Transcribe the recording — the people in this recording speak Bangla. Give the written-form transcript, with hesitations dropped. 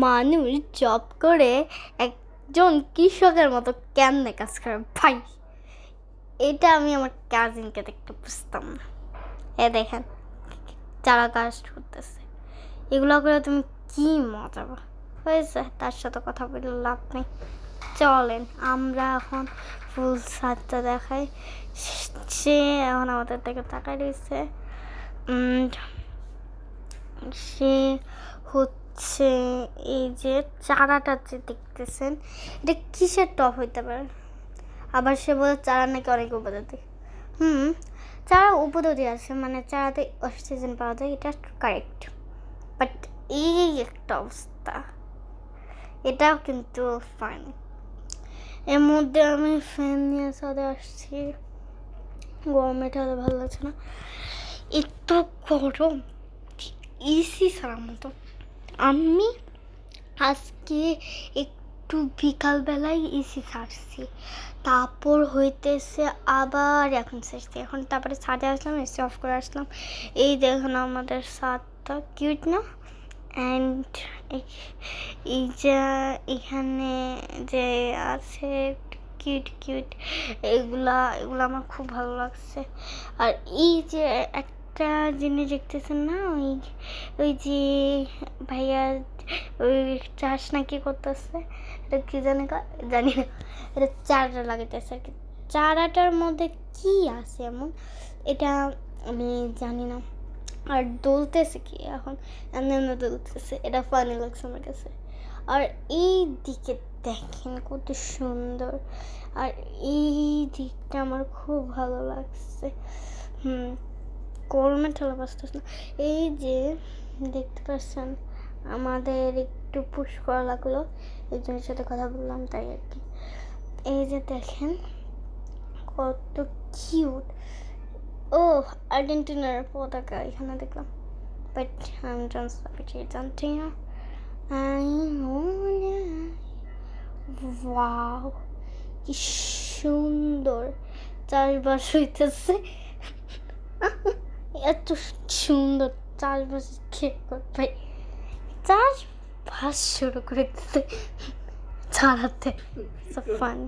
মানুষ জব করে একজন কৃষকের মতো কেমনে কাজ করে ভাই? এটা আমি আমার কাজিনকে দেখতে বুঝতাম না। দেখেন যারা কাজ করতেছে, এগুলো করে তুমি কি মজা পাও? হয়েছে, তার সাথে কথা বলে লাভ নেই। চলেন আমরা এখন ফুল সাজটা দেখাই। সে এখন আমাদের থেকে তাকাই রয়েছে। সে হচ্ছে এই যে চারাটা যে দেখতেছেন, এটা কিসের টপ হইতে পারে? আবার সে বলে চারা নাকি অনেক উপজাতি। চারা উপজাতি আছে, মানে চারাতে অক্সিজেন পাওয়া যায়, এটা কারেক্ট। বাট এই একটা অবস্থা, এটাও কিন্তু ফাইন। এর মধ্যে আমি ফ্যান নিয়ে সাথে আসছি, গরমে ঠান্ডা ভালো লাগছে না, এত গরম এসি ছাড়ার মতো। আমি আজকে একটু বিকালবেলায় এসি ছাড়ছি, তারপর হইতেছে আবার এখন ছাড়ছি, এখন তারপরে ছাদে আসলাম, এসি অফ করে আসলাম। এই দেখুন আমাদের ছাদটা কিউট না? অ্যান্ড এই যে এখানে যে আছে কিউট কিউট, এগুলা আমার খুব ভালো লাগছে। আর এই যে একটা জিনিস দেখতেছেন না, ওই যে ভাইয়া ওই চাষ নাকি করতেছে, এটা কি জানি না, এটা চারা লাগাইতেছে আর কি। চারাটার মধ্যে কি আছে এমন, এটা আমি জানি না। আর দোলতেছে কি এখন, এমনি দোলতেছে, এটা ফানি লাগছে আমার কাছে। আর এই দিকে দেখেন কত সুন্দর, আর এই দিকটা আমার খুব ভালো লাগছে। গরমে ঠেলা বাঁচতেছে না। এই যে দেখতে পাচ্ছেন আমাদের একটু পুশ করা লাগলো, একজনের সাথে কথা বললাম তাই আর কি। এই যে দেখেন কত কিউট। ও আর্জেন্টিনার পতাকা এখানে দেখলাম, বাট আমি আর্জেন্টিনা। ওয়াও কি সুন্দর চাষবাস হইতেছে, এত সুন্দর চাষবাস কে করবে? চাষবাস শুরু করে দিতে ছাড়াতে ফান।